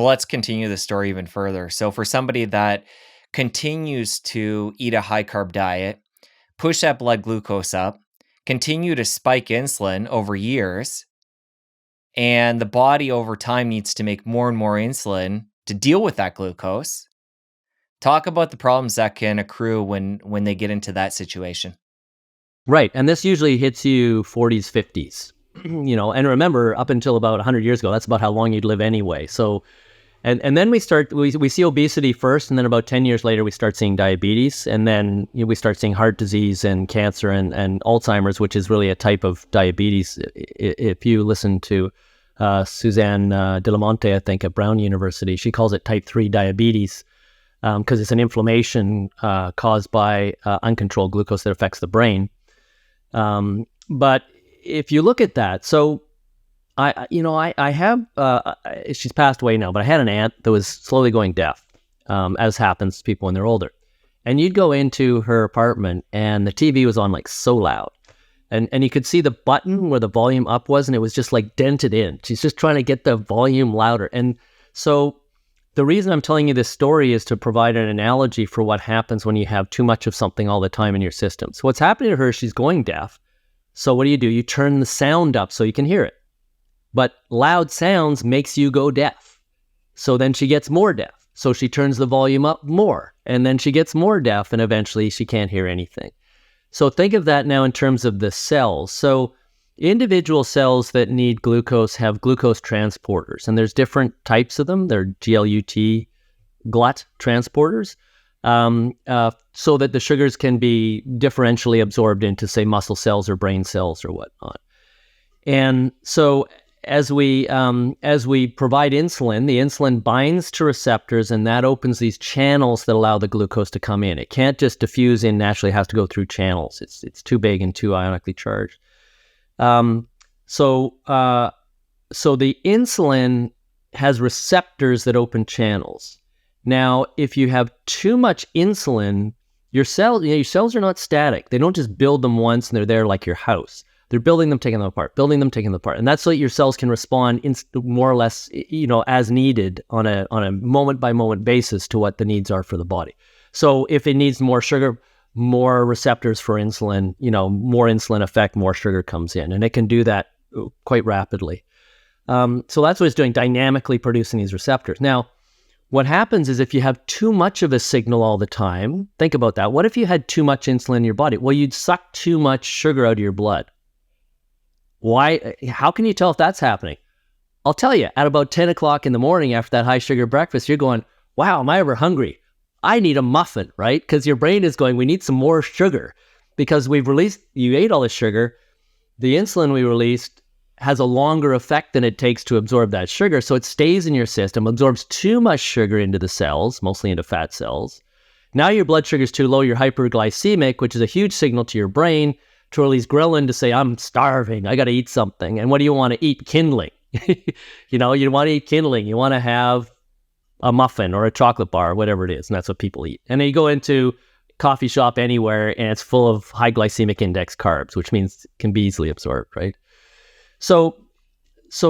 Well, let's continue the story even further. So, for somebody that continues to eat a high carb diet, push that blood glucose up, continue to spike insulin over years, and the body over time needs to make more and more insulin to deal with that glucose. Talk about the problems that can accrue when they get into that situation. Right. And this usually hits you 40s, 50s. And remember, up until about 100 years ago, that's about how long you'd live anyway. So, and then we see obesity first, and then about 10 years later, we start seeing diabetes, and then we start seeing heart disease and cancer and Alzheimer's, which is really a type of diabetes. If you listen to Suzanne de la Monte, I think, at Brown University, she calls it type 3 diabetes because it's an inflammation caused by uncontrolled glucose that affects the brain. But if you look at that, so I have, she's passed away now, but I had an aunt that was slowly going deaf, as happens to people when they're older. And you'd go into her apartment and the TV was on like so loud. And you could see the button where the volume up was, and it was just like dented in. She's just trying to get the volume louder. And so the reason I'm telling you this story is to provide an analogy for what happens when you have too much of something all the time in your system. So what's happening to her, she's going deaf. So what do? You turn the sound up so you can hear it. But loud sounds makes you go deaf. So then she gets more deaf. So she turns the volume up more. And then she gets more deaf, and eventually she can't hear anything. So think of that now in terms of the cells. So individual cells that need glucose have glucose transporters. And there's different types of them. They're GLUT, glut transporters. So that the sugars can be differentially absorbed into, say, muscle cells or brain cells or whatnot. And so as we provide insulin, the insulin binds to receptors, and that opens these channels that allow the glucose to come in. It can't just diffuse in naturally; it has to go through channels. It's too big and too ionically charged. So the insulin has receptors that open channels. Now, if you have too much insulin, your cells are not static. They don't just build them once and they're there like your house. They're building them, taking them apart, building them, taking them apart. And that's so that your cells can respond more or less, as needed on a moment by moment basis to what the needs are for the body. So if it needs more sugar, more receptors for insulin, more insulin effect, more sugar comes in. And it can do that quite rapidly. So that's what it's doing, dynamically producing these receptors. Now, what happens is if you have too much of a signal all the time, think about that. What if you had too much insulin in your body? Well, you'd suck too much sugar out of your blood. Why? How can you tell if that's happening? I'll tell you, at about 10 o'clock in the morning after that high sugar breakfast, you're going, wow, am I ever hungry? I need a muffin, right? Because your brain is going, we need some more sugar. Because you ate all this sugar, the insulin we released has a longer effect than it takes to absorb that sugar. So it stays in your system, absorbs too much sugar into the cells, mostly into fat cells. Now your blood sugar is too low, you're hyperglycemic, which is a huge signal to your brain to release ghrelin to say, I'm starving, I got to eat something. And what do you want to eat? Kindling. You want to eat kindling. You want to have a muffin or a chocolate bar or whatever it is. And that's what people eat. And then you go into coffee shop anywhere and it's full of high glycemic index carbs, which means it can be easily absorbed, right? So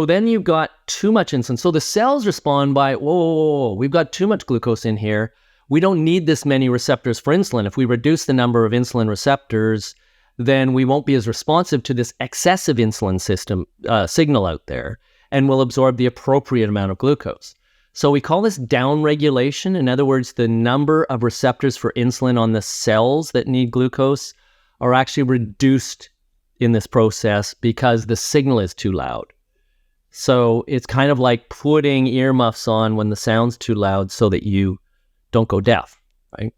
then you've got too much insulin. So the cells respond by, whoa, we've got too much glucose in here. We don't need this many receptors for insulin. If we reduce the number of insulin receptors, then we won't be as responsive to this excessive insulin system signal out there, and we'll absorb the appropriate amount of glucose. So we call this downregulation. In other words, the number of receptors for insulin on the cells that need glucose are actually reduced in this process because the signal is too loud. So it's kind of like putting earmuffs on when the sound's too loud so that you don't go deaf, right?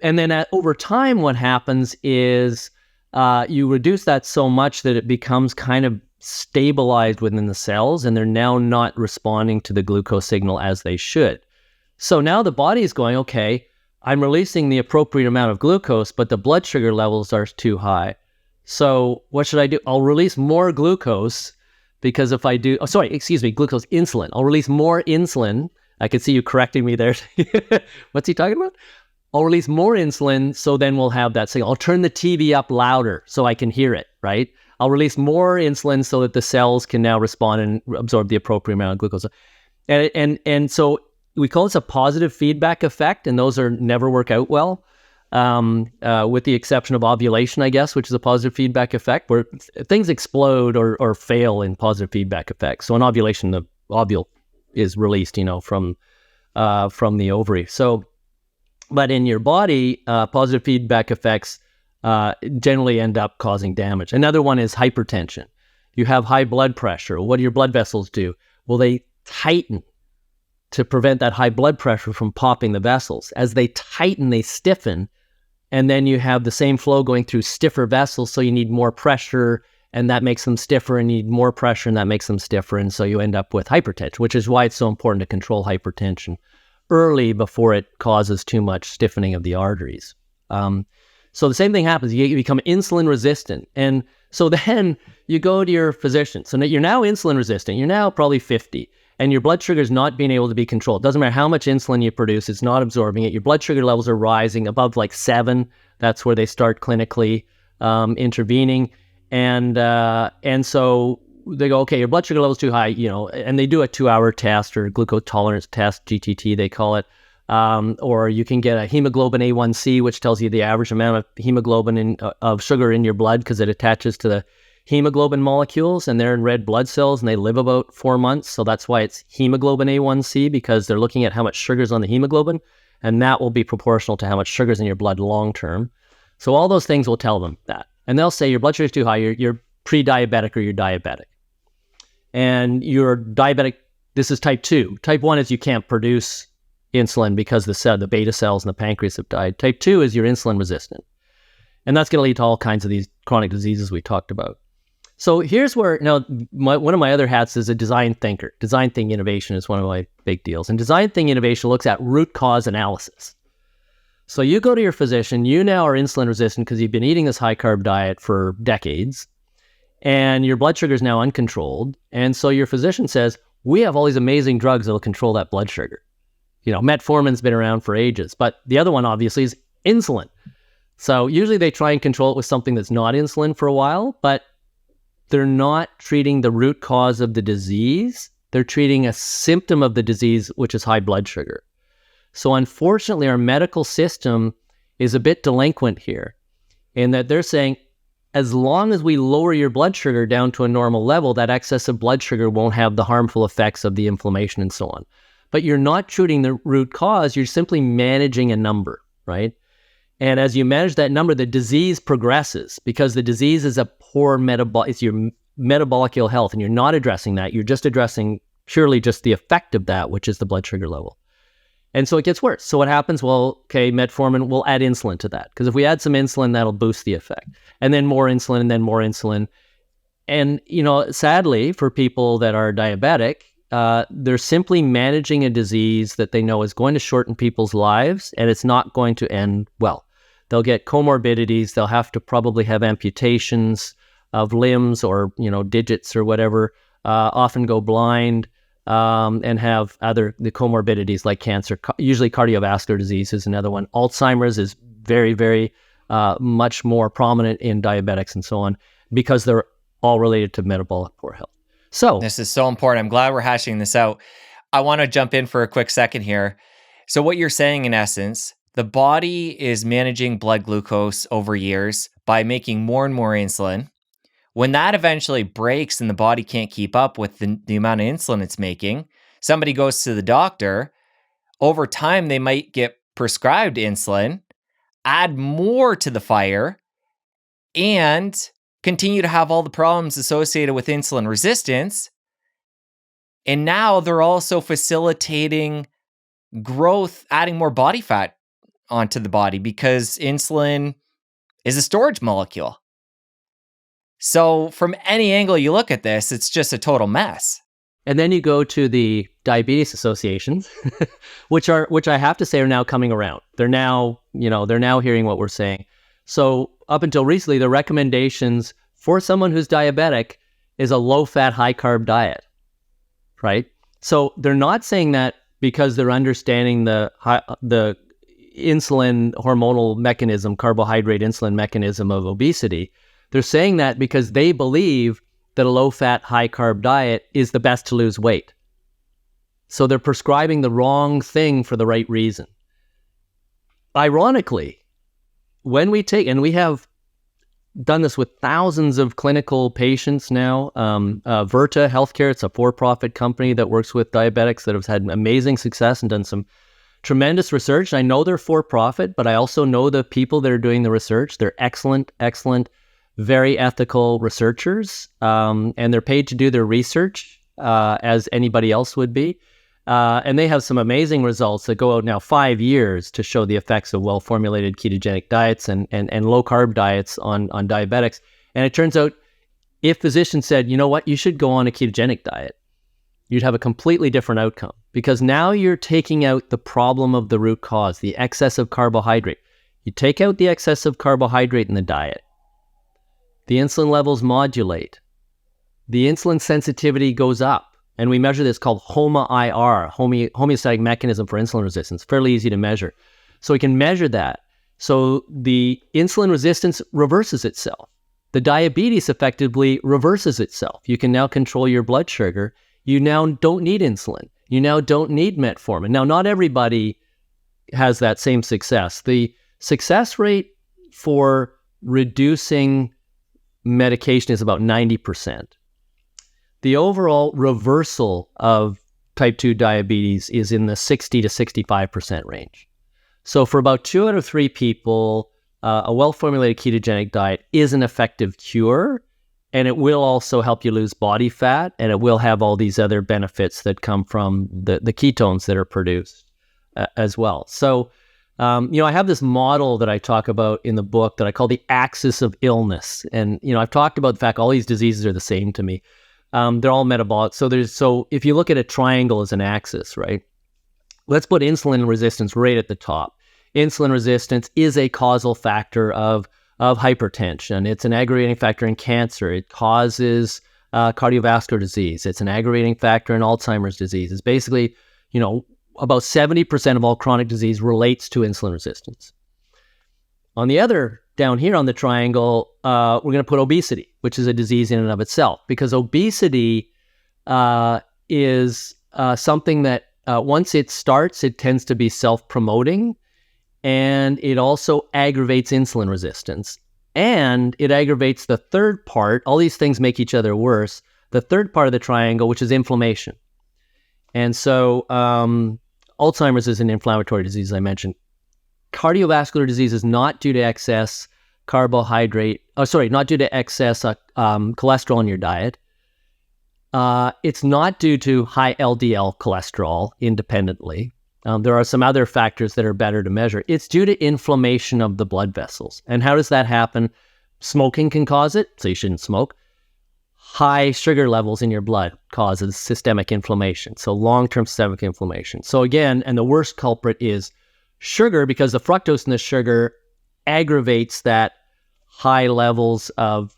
And then over time, what happens is you reduce that so much that it becomes kind of stabilized within the cells, and they're now not responding to the glucose signal as they should. So now the body is going, okay, I'm releasing the appropriate amount of glucose, but the blood sugar levels are too high. So what should I do? I'll release more glucose because if I do, glucose, insulin. I'll release more insulin. I can see you correcting me there. What's he talking about? I'll release more insulin, so then we'll have that signal. I'll turn the TV up louder so I can hear it, right? I'll release more insulin so that the cells can now respond and absorb the appropriate amount of glucose. And so we call this a positive feedback effect, and those are never work out well, with the exception of ovulation, I guess, which is a positive feedback effect where things explode or fail in positive feedback effects. So in ovulation, the ovule is released, from the ovary. So, but in your body, positive feedback effects generally end up causing damage. Another one is hypertension. You have high blood pressure. What do your blood vessels do? Well, they tighten to prevent that high blood pressure from popping the vessels. As they tighten, they stiffen, and then you have the same flow going through stiffer vessels, so you need more pressure, and that makes them stiffer, and you need more pressure, and that makes them stiffer, and so you end up with hypertension, which is why it's so important to control hypertension early before it causes too much stiffening of the arteries. So the same thing happens. You become insulin resistant, and so then you go to your physician. So you're now insulin resistant. You're now probably 50. And your blood sugar is not being able to be controlled. Doesn't matter how much insulin you produce, it's not absorbing it. Your blood sugar levels are rising above like 7. That's where they start clinically intervening. And so they go, okay, your blood sugar level is too high, and they do a 2-hour test or glucose tolerance test, GTT they call it. Or you can get a hemoglobin A1C, which tells you the average amount of hemoglobin of sugar in your blood because it attaches to the hemoglobin molecules, and they're in red blood cells, and they live about 4 months. So that's why it's hemoglobin A1C, because they're looking at how much sugar is on the hemoglobin, and that will be proportional to how much sugar is in your blood long term. So all those things will tell them that. And they'll say your blood sugar is too high, you're pre-diabetic or you're diabetic. And you're diabetic, this is type 2. Type 1 is you can't produce insulin because the beta cells in the pancreas have died. Type 2 is you're insulin resistant. And that's going to lead to all kinds of these chronic diseases we talked about. So here's where, now, one of my other hats is a design thinker. Design thinking innovation is one of my big deals. And design thinking innovation looks at root cause analysis. So you go to your physician, you now are insulin resistant because you've been eating this high carb diet for decades, and your blood sugar is now uncontrolled. And so your physician says, we have all these amazing drugs that will control that blood sugar. Metformin's been around for ages, but the other one obviously is insulin. So usually they try and control it with something that's not insulin for a while, but they're not treating the root cause of the disease. They're treating a symptom of the disease, which is high blood sugar. So unfortunately, our medical system is a bit delinquent here in that they're saying, as long as we lower your blood sugar down to a normal level, that excess of blood sugar won't have the harmful effects of the inflammation and so on. But you're not treating the root cause, you're simply managing a number, right? And as you manage that number, the disease progresses because the disease is a poor it's your metabolic ill health, and you're not addressing that. You're just addressing purely just the effect of that, which is the blood sugar level. And so it gets worse. So what happens? Well, okay, metformin, we'll add insulin to that. Because if we add some insulin, that'll boost the effect. And then more insulin, and then more insulin. And, sadly, for people that are diabetic, they're simply managing a disease that they know is going to shorten people's lives, and it's not going to end well. They'll get comorbidities. They'll have to probably have amputations of limbs or, digits or whatever, often go blind, and have the comorbidities like cancer. Usually cardiovascular disease is another one. Alzheimer's is very, very much more prominent in diabetics and so on because they're all related to metabolic poor health. So this is so important. I'm glad we're hashing this out. I want to jump in for a quick second here. So what you're saying, in essence, the body is managing blood glucose over years by making more and more insulin. When that eventually breaks and the body can't keep up with the amount of insulin it's making, somebody goes to the doctor. Over time, they might get prescribed insulin, add more to the fire, and continue to have all the problems associated with insulin resistance. And now they're also facilitating growth, adding more body fat onto the body because insulin is a storage molecule. So from any angle you look at this, it's just a total mess. And then you go to the diabetes associations, which I have to say are now coming around. They're now hearing what we're saying. So up until recently, the recommendations for someone who's diabetic is a low-fat, high-carb diet, right? So they're not saying that because they're understanding the insulin hormonal mechanism, carbohydrate insulin mechanism of obesity. They're saying that because they believe that a low-fat, high-carb diet is the best to lose weight. So they're prescribing the wrong thing for the right reason. Ironically, when we take, and we have done this with thousands of clinical patients now, Virta Healthcare, it's a for-profit company that works with diabetics that have had amazing success and done some tremendous research. I know they're for-profit, but I also know the people that are doing the research. They're excellent, very ethical researchers, and they're paid to do their research as anybody else would be. And they have some amazing results that go out now 5 years to show the effects of well-formulated ketogenic diets and low-carb diets on diabetics. And it turns out if physicians said, you know what, you should go on a ketogenic diet, you'd have a completely different outcome, because now you're taking out the problem of the root cause, the excessive carbohydrate. You take out the excessive carbohydrate in the diet, the insulin levels modulate, the insulin sensitivity goes up. And we measure this called HOMA-IR, homeostatic mechanism for insulin resistance, fairly easy to measure. So we can measure that. So the insulin resistance reverses itself. The diabetes effectively reverses itself. You can now control your blood sugar. You now don't need insulin. You now don't need metformin. Now, not everybody has that same success. The success rate for reducing medication is about 90%. The overall reversal of type 2 diabetes is in the 60 to 65% range. So for about 2 out of 3 people, a well-formulated ketogenic diet is an effective cure, and it will also help you lose body fat, and it will have all these other benefits that come from the ketones that are produced as well. So, I have this model that I talk about in the book that I call the axis of illness. And, I've talked about the fact all these diseases are the same to me. They're all metabolic. So if you look at a triangle as an axis, right? Let's put insulin resistance right at the top. Insulin resistance is a causal factor of hypertension. It's an aggravating factor in cancer. It causes cardiovascular disease. It's an aggravating factor in Alzheimer's disease. It's basically, about 70% of all chronic disease relates to insulin resistance. On the other, down here on the triangle, we're going to put obesity, which is a disease in and of itself, because obesity is something that once it starts, it tends to be self-promoting, and it also aggravates insulin resistance. And it aggravates the third part. All these things make each other worse. The third part of the triangle, which is inflammation. And so Alzheimer's is an inflammatory disease, as I mentioned. Cardiovascular disease is not due to excess not due to excess cholesterol in your diet. It's not due to high LDL cholesterol independently. There are some other factors that are better to measure. It's due to inflammation of the blood vessels. And how does that happen? Smoking can cause it, so you shouldn't smoke. High sugar levels in your blood causes systemic inflammation, so long-term systemic inflammation. So again, and the worst culprit is sugar, because the fructose in the sugar aggravates that high levels of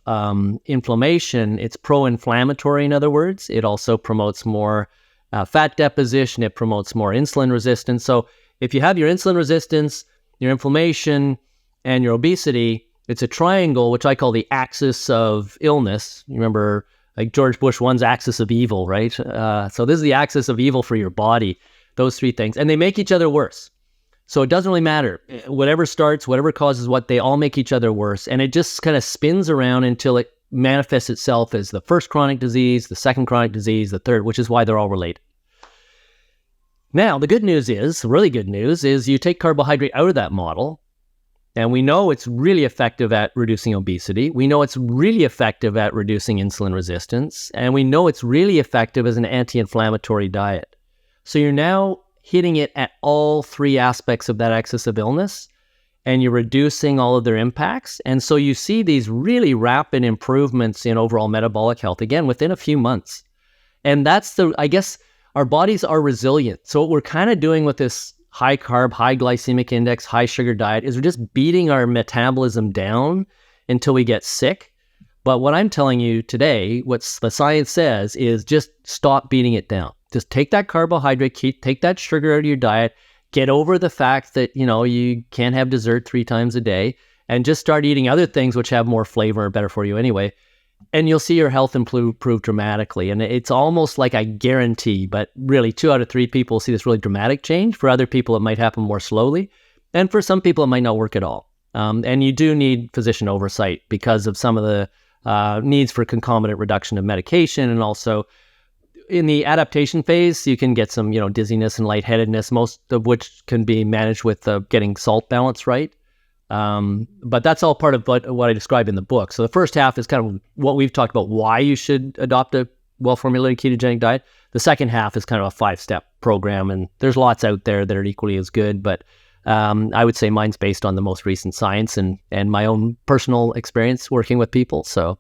inflammation. It's pro-inflammatory, in other words. It also promotes more fat deposition. It promotes more insulin resistance. So if you have your insulin resistance, your inflammation, and your obesity, it's a triangle, which I call the axis of illness. You remember, like George Bush one's axis of evil, right? So this is the axis of evil for your body, those 3 things. And they make each other worse. So it doesn't really matter. Whatever starts, whatever causes what, they all make each other worse. And it just kind of spins around until it manifests itself as the first chronic disease, the second chronic disease, the third, which is why they're all related. Now, the good news is, really good news, is you take carbohydrate out of that model, and we know it's really effective at reducing obesity. We know it's really effective at reducing insulin resistance. And we know it's really effective as an anti-inflammatory diet. So you're now hitting it at all 3 aspects of that axis of illness, and you're reducing all of their impacts. And so you see these really rapid improvements in overall metabolic health, again, within a few months. And that's I guess our bodies are resilient. So what we're kind of doing with this high carb, high glycemic index, high sugar diet is we're just beating our metabolism down until we get sick. But what I'm telling you today, what the science says, is just stop beating it down. Just take that carbohydrate, take that sugar out of your diet, get over the fact that, you can't have dessert 3 times a day, and just start eating other things which have more flavor and are better for you anyway. and you'll see your health improve dramatically. And it's almost like I guarantee, but really 2 out of 3 people see this really dramatic change. For other people, it might happen more slowly. And for some people, it might not work at all. And you do need physician oversight because of some of the needs for concomitant reduction of medication. And also in the adaptation phase, you can get some, dizziness and lightheadedness, most of which can be managed with getting salt balance right. But that's all part of what I describe in the book. So the first half is kind of what we've talked about, why you should adopt a well-formulated ketogenic diet. The second half is kind of a 5-step program, and there's lots out there that are equally as good, but I would say mine's based on the most recent science and my own personal experience working with people. So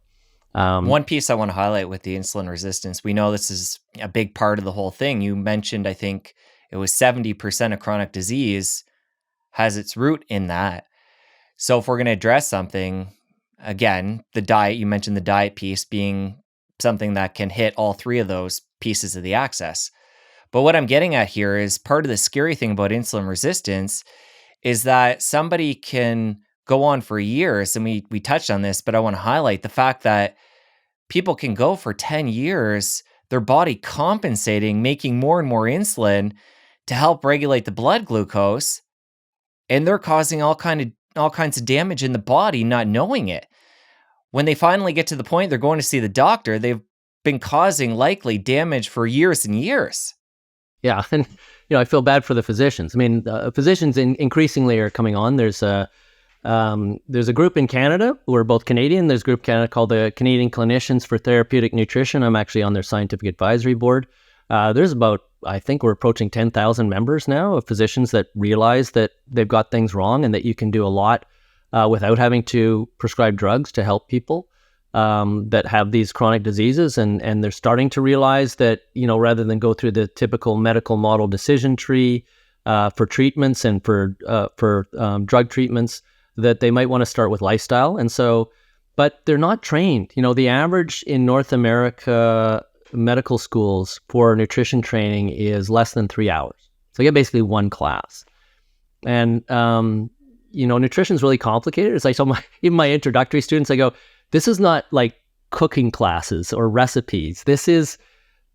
one piece I want to highlight with the insulin resistance, we know this is a big part of the whole thing. You mentioned, I think it was 70% of chronic disease has its root in that. So if we're going to address something, again, the diet, you mentioned the diet piece being something that can hit all 3 of those pieces of the axis. But what I'm getting at here is part of the scary thing about insulin resistance is that somebody can go on for years, and we touched on this, but I want to highlight the fact that people can go for 10 years, their body compensating, making more and more insulin to help regulate the blood glucose, and they're causing all kinds of damage in the body, not knowing it. When they finally get to the point they're going to see the doctor, they've been causing likely damage for years and years. Yeah, and I feel bad for the physicians. I mean, physicians increasingly are coming on. There's a group in Canada. We're both Canadian. There's a group in Canada called the Canadian Clinicians for Therapeutic Nutrition. I'm actually on their scientific advisory board. There's about, I think we're approaching 10,000 members now of physicians that realize that they've got things wrong and that you can do a lot without having to prescribe drugs to help people that have these chronic diseases. And they're starting to realize that, rather than go through the typical medical model decision tree for treatments and for drug treatments, that they might want to start with lifestyle. And so, but they're not trained. The average in North America medical schools for nutrition training is less than 3 hours. So you get basically one class. And, nutrition is really complicated. As I tell even my introductory students, I go, this is not like cooking classes or recipes. This is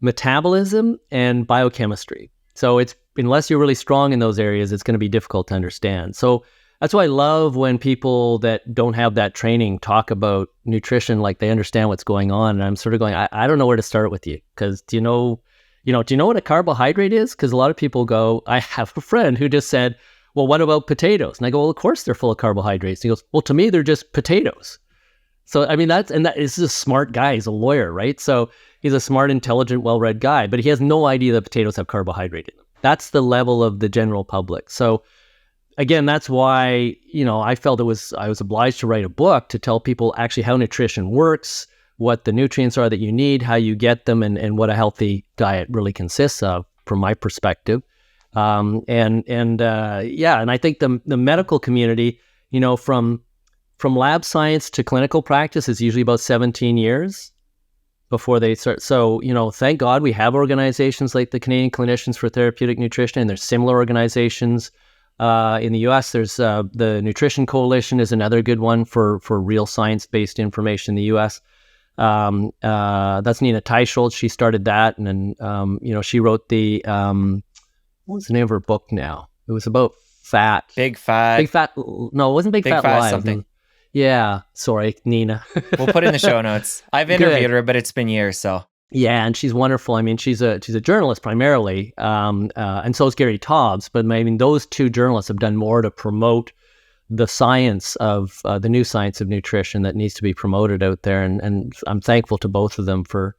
metabolism and biochemistry. So it's, unless you're really strong in those areas, it's going to be difficult to understand. So that's why I love when people that don't have that training talk about nutrition like they understand what's going on. And I'm sort of going, I don't know where to start with you, because do you know what a carbohydrate is? Because a lot of people go, I have a friend who just said, well, what about potatoes? And I go, well, of course they're full of carbohydrates. And he goes, well, to me, they're just potatoes. So, I mean, this is a smart guy. He's a lawyer, right? So he's a smart, intelligent, well-read guy, but he has no idea that potatoes have carbohydrate in them. That's the level of the general public. So again, that's why, I felt I was obliged to write a book to tell people actually how nutrition works, what the nutrients are that you need, how you get them, and what a healthy diet really consists of from my perspective. And I think the medical community, from lab science to clinical practice is usually about 17 years before they start. So, thank God we have organizations like the Canadian Clinicians for Therapeutic Nutrition, and there's similar organizations in the US. There's the Nutrition Coalition is another good one for real science-based information in the US. That's Nina Teicholz. She started that, and then, she wrote the, what was the name of her book now? It was about fat. Big Fat. No, it wasn't Big Fat Live. Something. Yeah, sorry, Nina. We'll put it in the show notes. I've interviewed her, but it's been years, so. Yeah, and she's wonderful. I mean, she's a journalist primarily, and so is Gary Taubes. But I mean, those 2 journalists have done more to promote the science of the new science of nutrition that needs to be promoted out there, and I'm thankful to both of them for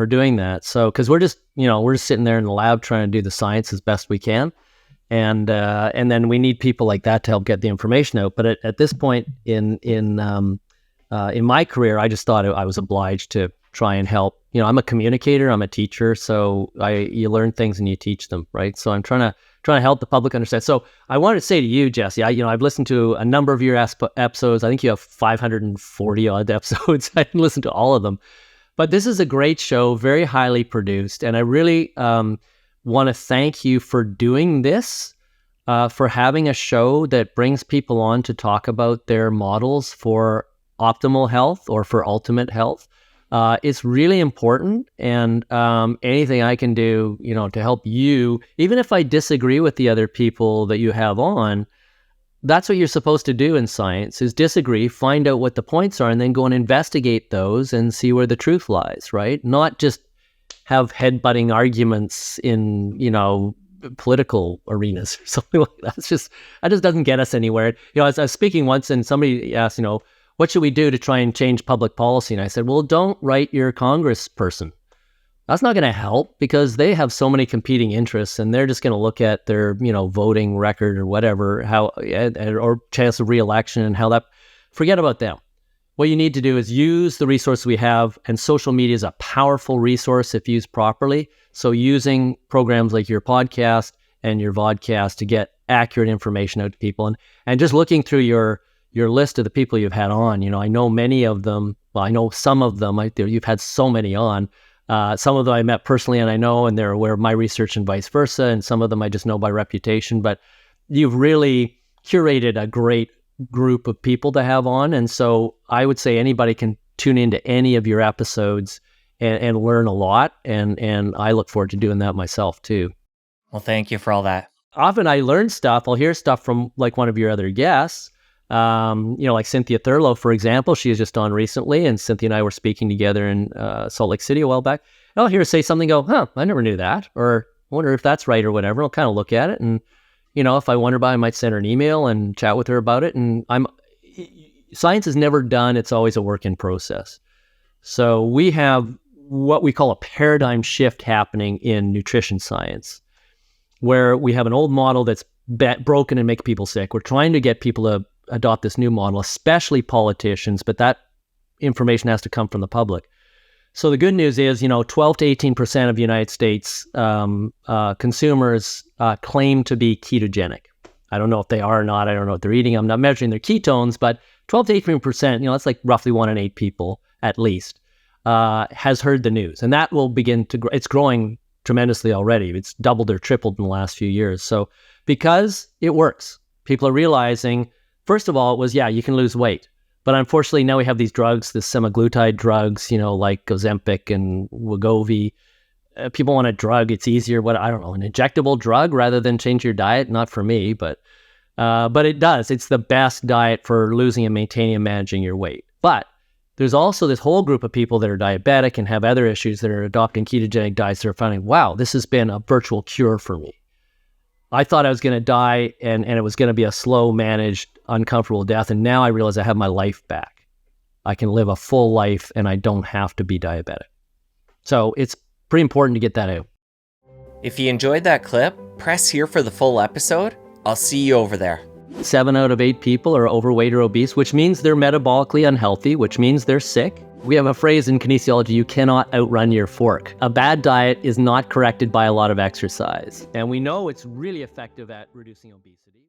doing that. So, because we're just sitting there in the lab trying to do the science as best we can. And then we need people like that to help get the information out. But at this point in my career, I just thought I was obliged to try and help. I'm a communicator, I'm a teacher, so you learn things and you teach them, right? So I'm trying to help the public understand. So I wanted to say to you, Jesse, I've listened to a number of your episodes. I think you have 540 odd episodes. I didn't listen to all of them, but this is a great show, very highly produced, and I really want to thank you for doing this, for having a show that brings people on to talk about their models for optimal health or for ultimate health. It's really important, and anything I can do, to help you, even if I disagree with the other people that you have on, that's what you're supposed to do in science, is disagree, find out what the points are, and then go and investigate those and see where the truth lies, right? Not just have head-butting arguments in, political arenas or something like that. That just doesn't get us anywhere. I was speaking once and somebody asked, what should we do to try and change public policy? And I said, well, don't write your congressperson. That's not going to help, because they have so many competing interests, and they're just going to look at their, voting record or whatever, or chance of re-election and how that, forget about them. What you need to do is use the resources we have, and social media is a powerful resource if used properly. So using programs like your podcast and your vodcast to get accurate information out to people, and just looking through your list of the people you've had on. I know many of them. Well, I know some of them. You've had so many on. Some of them I met personally, and I know, and they're aware of my research and vice versa. And some of them I just know by reputation. But you've really curated a great group of people to have on. And so I would say anybody can tune into any of your episodes and learn a lot. And I look forward to doing that myself too. Well, thank you for all that. Often I learn stuff. I'll hear stuff from like one of your other guests. Like Cynthia Thurlow, for example. She was just on recently, and Cynthia and I were speaking together in Salt Lake City a while back. And I'll hear her say something, go, I never knew that, or I wonder if that's right or whatever. I'll kind of look at it, and if I wonder about it, I might send her an email and chat with her about it. And science is never done. It's always a work in process. So we have what we call a paradigm shift happening in nutrition science, where we have an old model that's broken and make people sick. We're trying to get people to adopt this new model, especially politicians, but that information has to come from the public. So the good news is, 12 to 18% of the United States consumers claim to be ketogenic. I don't know if they are or not. I don't know what they're eating. I'm not measuring their ketones, but 12 to 18%, that's like roughly 1 in 8 people at least, has heard the news. And that will begin to grow. It's growing tremendously already. It's doubled or tripled in the last few years. So because it works, people are realizing, first of all, it was, you can lose weight. But unfortunately, now we have these drugs, the semaglutide drugs, like Ozempic and Wegovy. People want a drug. It's easier. I don't know, an injectable drug rather than change your diet. Not for me, but it does. It's the best diet for losing and maintaining and managing your weight. But there's also this whole group of people that are diabetic and have other issues that are adopting ketogenic diets that are finding, wow, this has been a virtual cure for me. I thought I was going to die and it was going to be a slow, managed, uncomfortable death. And now I realize I have my life back. I can live a full life and I don't have to be diabetic. So it's pretty important to get that out. If you enjoyed that clip, press here for the full episode. I'll see you over there. 7 out of 8 people are overweight or obese, which means they're metabolically unhealthy, which means they're sick. We have a phrase in kinesiology, you cannot outrun your fork. A bad diet is not corrected by a lot of exercise. And we know it's really effective at reducing obesity.